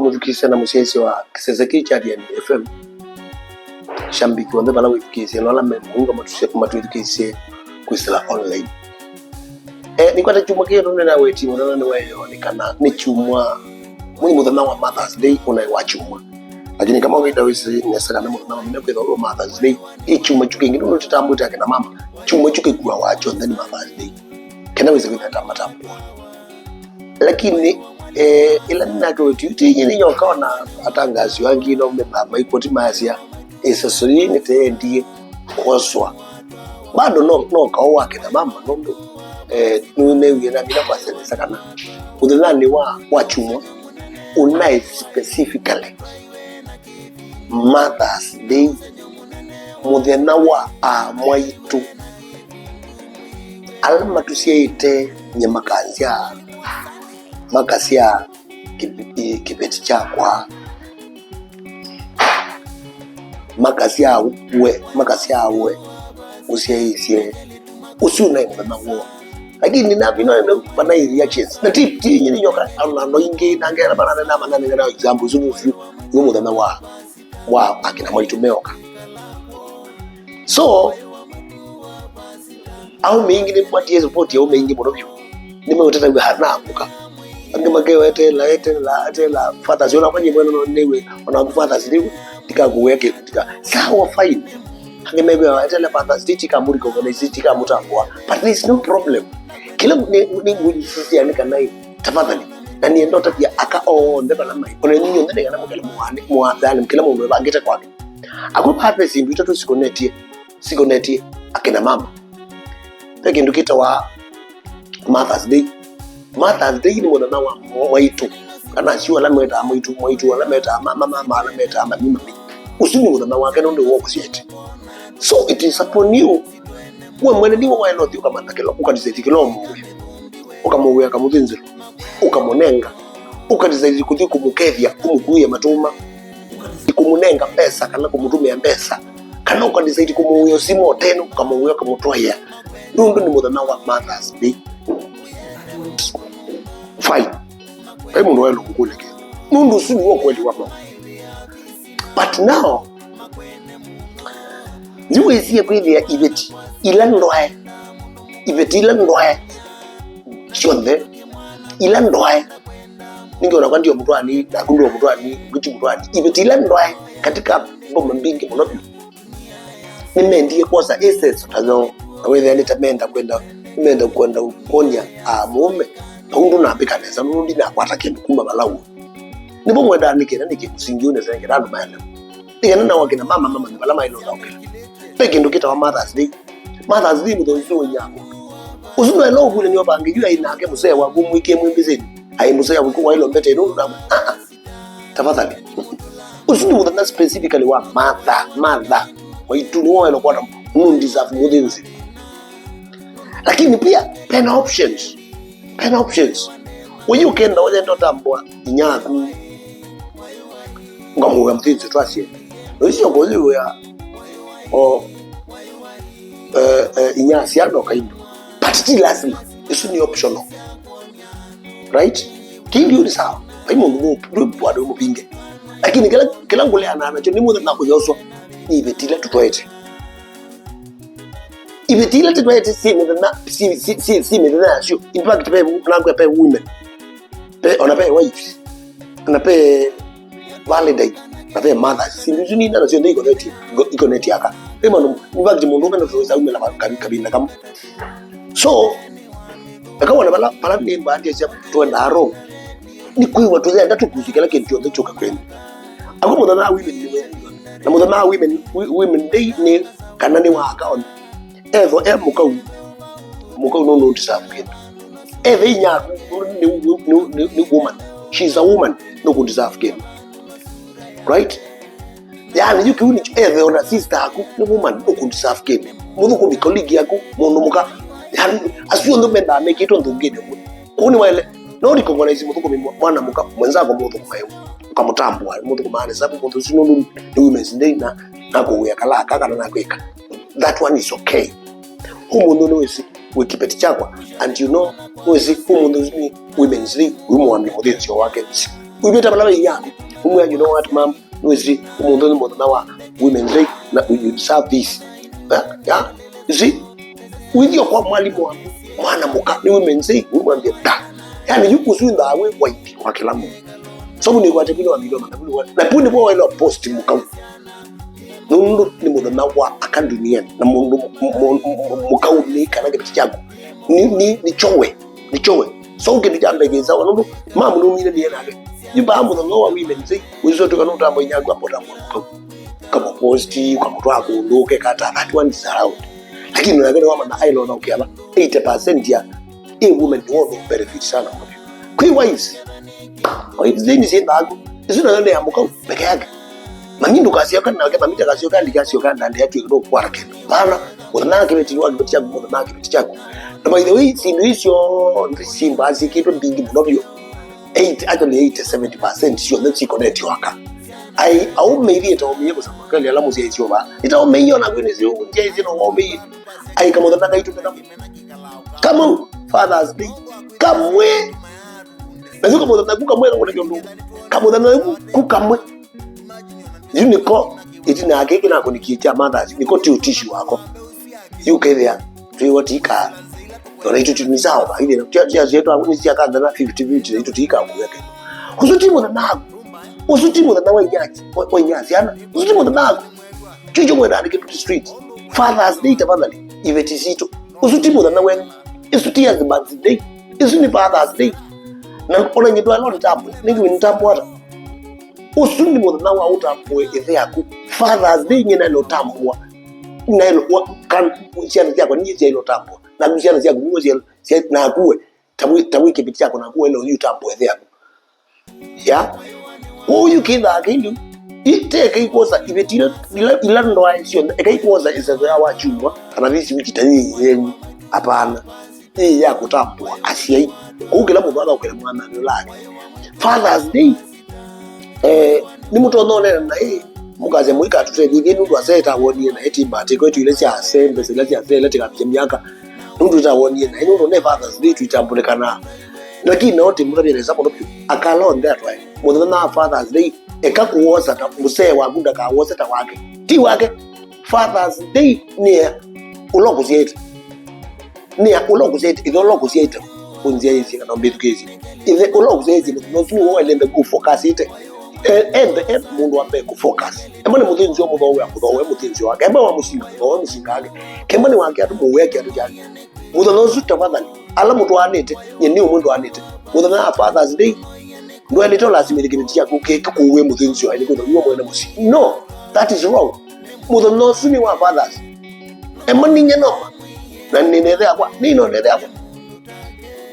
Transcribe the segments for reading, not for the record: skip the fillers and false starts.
kumudukisa na musesi wa kiseseki cha FM shambiki wanda bala wikisi nola munga matudukise kwisila online ni kwata chumwa kiyo na weti mwana na weyo nikana ni chumwa muni mudana wa Mother's Day unaiwa chumwa lakini kama wida wisi nesaka na mwana mwana kwa hiyo Mother's Day chumwa chuke ingine unotitambu take na mama chumwa chuke kuwa wacho ndani Mother's Day kena wisi kwa tamatamu lakini ila ninacho wetu nyinyi nyoka na atangazi wangi no mama ipoti masia esasori nitendi koswa bado no kawa kina mama ndo nune yena bila kwa sensa kana udhani wa chumwa unai specifically Mother's Day mudhena wa mwaitu alama tusiite nyamakanzia makasia kipeti chakwa makasia we usiaisie usuna mwana ngo lakini na vino bana reactions na tip nyinyi nyoka no ingi nangera bana na manane ngara example zunu yumo dana wa akina mwitumeoka so au mingi ni pati support au mingi bodobyo nimeutata kwa hanamuka angemakeo etela Father's yona kwanye mwana newe wanakufuata ziliwe tikakuweke tika sawa fine angemebewa etela Father's tika muri ko na tika mutambwa but there is no problem kila ni ngujisi yanika nai tafadhali na niendo tapia aka ndeba na mai ona nyinyo ndene kana mukela muadhani kila mundu bangeta kwake akupa hape simbi toto sikonetie akina mama peke ndukita wa Mother's Day ni mwana wa waitu kana siwa la meta mwitu wala meta mama la meta mimi usini mwana wake ndo wo kusiete so it is upon you wewe mwana ndiwo wa eno tika matakelo ukadizaiti kilomo ukamuwe akamudhinziro ukamonenga ukadizaiti kuti kumukevya umukuye matuma kumunenga pesa kana kumutumia pesa kana ukadizaiti kumuyo simo teno ukamuwe akamutwaya ndo ni mwana wa Mother's Day fine mundu walo kukuleke mundu sulu wo kweli wama but now niwezi kwivya iveti ilandoe chonde ilandoe ningeona kwa ndio mtu ani nakundo mtu ani kuti mtu ani iveti ilandoe katika bomba mbingi mnobi nimendie kwanza SS tazo wewe nitamenda kwenda ukonya mume undu na bikaneza nundi na kwata kintu kumba balawu nibo mwenda nikena nikikusingione zenge randu mayana ikana na wakina mama ni balama ilo lokela peke ndo kita wa Mother's Day mudo nzo nyako uzuno elo kule nyo bangi jua inake musea wa kumwike mwimbizeni ai musea wa kwa ilo mbete ndo na tafadhali uzuno mudo na specifically wa mother kwa ituno elo kwa nundi za mudinzi lakini pia pen options when you can know that tambwa inyaku ngamuga mthinzi twasie usio gozi ya inyasi ando kaindo but still lazima isu ni optional right kingi uri sawa aimo ndo bwado mupinge lakini kila ngule anacho ni mudana na kujoswa ibetile tutwaite ibetile tutwaite si medana sio impact pe nangu pe women pe ona pe wives ona pe validate na pe mothers si ndio nini na sio ndio iko yaka pe manu impact mundu kana tuweza umela kabila kama so akawa na bala ni baadhi ya tuenda aro ni kuiwa tuzaenda tukuzikela kintu ndio choka kwenu akumo na women ni wewe na mudana women day ni kanani wa account evo mukau no notice after evo inya ni woman, she's a woman no good deserve game right yani you can evo na sister aku ni woman no good deserve game mudu ko colleague yako mundu muka yani asio ndo menda make it on the gate kuni wale no recognize mudu ko mwana muka mwenzako mudu ko mayo ukamutambwa mudu ko maana sababu mudu sino ndo women's day na ko yakala kaka na kweka that one is okay umuntu wese wikipeti chakwa and you know wese umuntu ni women's day umwambi mudenzio wake ubeta bala yako umwe you know what mom wezi umuntu mo na wa women's day na you serve this yeah you see with your kwa mwalimu wako mwana muka ni women's day umwambie da yani yuko swinda awe white kwa kila mtu so ni kwa tepilo wa milioni na pundi kwa ile post muka nundu ni muda na wa akandunia na mundu muka ni kana kitu chako ni chowe so ukijambegeza nundu mama nundu ni yake iba mu no wa women say wizo to kana utambo nyago apota mu kama posti kwa mtu wako ndoke kata that one is around lakini unagenda kama na ailo na ukiaba 80% ya a woman won't benefit sana kwa wise kwa hivyo zini sitago isina ndio amuka peke yake manyindo kasi yako na kama mita kasi yako ndika sio kana ndio yake ndio kwa rake bana unana kibetiwa kibeti chako unana kibeti chako na by the way sinuisho simba zikipe big mnobio 70% sio ndio connect waka ai au maybe itaomie kwa sababu kali alamu zia sio ba itaomie na kwene zio nje zino ombe ai kama unataka itu kama Father's Day kamwe lazima kama unataka kukamwe na kuna kiondo kama unataka kukamwe niko itina akeke na kunikitia mothers niko tishio wako yuke there tuiwatika na hicho tunisao ile na tia zetu au ni tia kanda na 50 hicho tika kuweka usutimo na nago usutimo na nawe nyati ana usutimo na nago chucho mwenda kitu street Father's Day tafadhali ivetizito usutimo na nawe isutia the birthday isuni Father's Day na ona nyedwa lo ntambo ningi ntambo hata usuni mo na nawe utambo ethe yako Father's Day nyina lo tambwa na lo kan usiana yako ni je tambwa na usiana yako ngoje na kuwe tawi kipiti yako na kuwe lo utambo ethe yako ya huyu kidha akindu iteke ikosa ivetira ilando aisio ekaikosa isezo ya wachumwa kana visi wikitani yenu hapana ya kutambwa asiye ukila mwana ukila mwana lake Father's Day ni mtu onone na mukaze muika tutedi ngeni ndo aseta woni na eti bate kwetu ile sia asembe sile sia sele tika myaka ndo tawoni na ino ne Father's Day tuitambulekana lakini note murabire sapo akalon that way mudana na Father's Day ekakuoza ta musee wa gunda kaoza ta wake ti wake Father's Day ni ulokuzieta idolokuzieta kunzia hizi kana mbitu kezi ile ulokuzieta no zuo elembe ku focus ite and mundu ambe ku focus emane mutinzi omudo we akudo mutinzi wake emba wa musinga ake kemane wake atu muweke atu jani mudo no zuta fadhali ala mutu anete nyeni umundu anete mudo na Father's Day ndo ile tola similiki yako kuwe mutinzi wa ile kudo yo mwena musinga no that is wrong mudo no sumi wa fathers emani nyenoma na ninedea kwa nino nedea kwa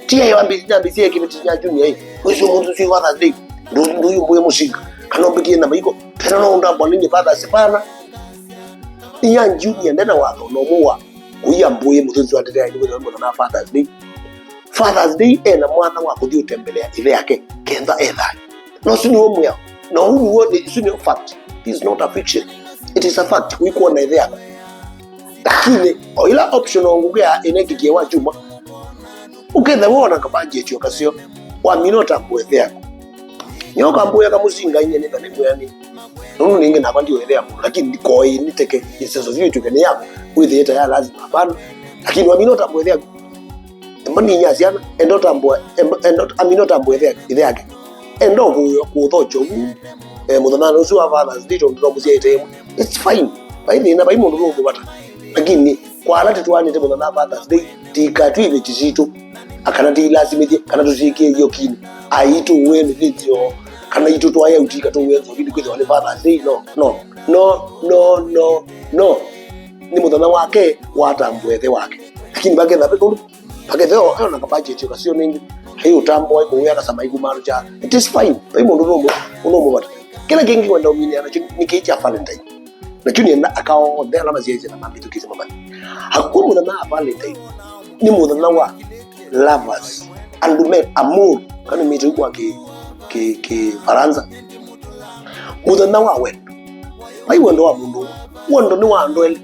tia yambi sie kibiti nya junior hii uzo muntu si Father's Day ndo yumbuye musinga kanombikie na maiko tena no unda bwalinye Father's pana iya junior ndena wako no muwa kuyambuye mutunzi wa ndea ni na Father's Day ena mwana wako dio tembelea ile yake kenda edha no sini omu ya no huni wote sini fact this is not a fiction it is a fact wiko na ile yako lakini ila option ongea enekike wa juma ukenda wona kabanje chyo kasio wa minota kuethea nyoka mbuya kamusinga nyene bane muyani nunu ninge nabandi welea lakini ndikoi niteke isezo vitu kene yako with it ya lazima hapana lakini wa minota kuethea mbani nyasiana endota mbwa endota aminota kuethea ile yake endo kuotocho mudana no suwa Father's Day ndo musia itemu it's fine baini na baimo ndo bata lakini kwa alati tuani tebo na Father's Day tikatu ibe chizito akana ti lazima je kana tuzikie hiyo kini aitu wewe video kana itu to aya utika to wewe video kwa wale Father's Day no ni mudana wake watambwethe wake lakini bage na peto bage theo ana kabaje chika sio ningi hiyo tambo wako wewe akasema iku maru cha it is fine baimo ndo unomo bata kila kingi wenda umini ana nikicha Valentine lakini enda akao ndela maziezi na mambo tukiza mama hakuna mudana Valentine ni mudana wa lovers and men amour kana mito kwa ke Faransa mudana wa we ai wendo wa mundu wondo ni wa ndwele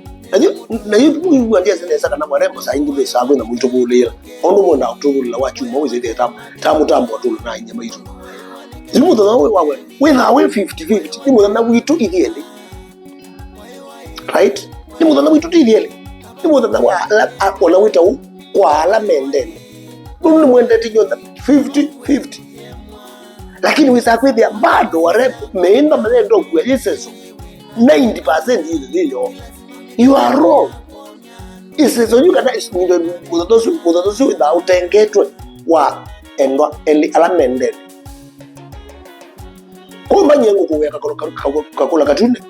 na yibu ndia zile saka na marembo sa ingile sabu na muito bulira ono monda utubula wa chuma weze de tamu watu na nyama hizo zimu tona wawe wena we 50-50 ni mudana witu ideally, right? Ni mudana witu ideally, ni mudana ona wita kwa ala mendene ni mwende tinyonda 50-50, lakini wisakwithia bado warepo meenda manendo kwa yeseso 90% ile you are wrong. Iseso you kana ismindo mudodosu without engetwe wa endwa eli ala mendene kumba nyengo kuweka kakula katune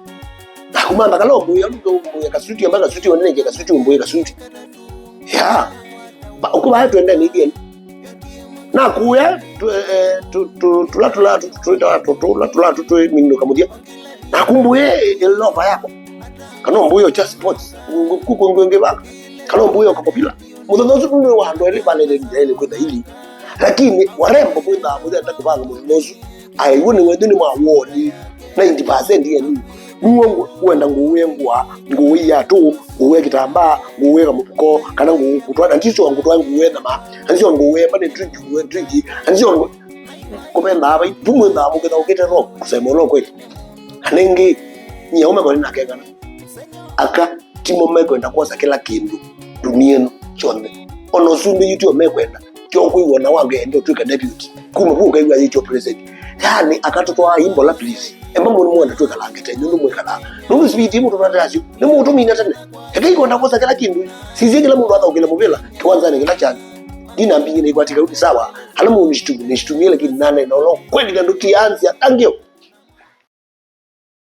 kumamba kalombo ya kasuti ambaga kasuti wanene kasuti umbuye kasuti ya ukuba hatu enda ni gani na kuya tula mindo kamudia na kumbuye elova yako kanombuyo just sports kukongenge baka kanombuyo kakopila mudodosu kunwe wando ele balele ndele kwenda hili, lakini warembo kwenda mudia ndakubanga mudodosu aiwone wedeni mawoni 90% yenu nuwo wenda nguwe ya tu nguwe kitamba nguwe kamuko kana nguwe kutwana ndicho ngutwa nguwe na ma ndicho nguwe bane twiji ndicho komenda aba tumwe nda muketa ukete rock kusema lo kweli anenge nyaume kwa nina kengana aka timo mekwenda kwa kila kindu duniani chonde ono sumbe yuti omekwenda kyonku iwona wange endo twika deputy kuma buka iwa yicho president yani akatotoa imbo la please emba muntu mwenda twika langete nundu mwekala nundu sibiti muntu natashyo ni muntu mina tane ekiko ndakosa kila kindu sizie kila muntu ataukela mubela kwanza kila chani dina mbingine ikwatika uti sawa halamu nishtumile kinane na lo kweli ndo kianzi atangio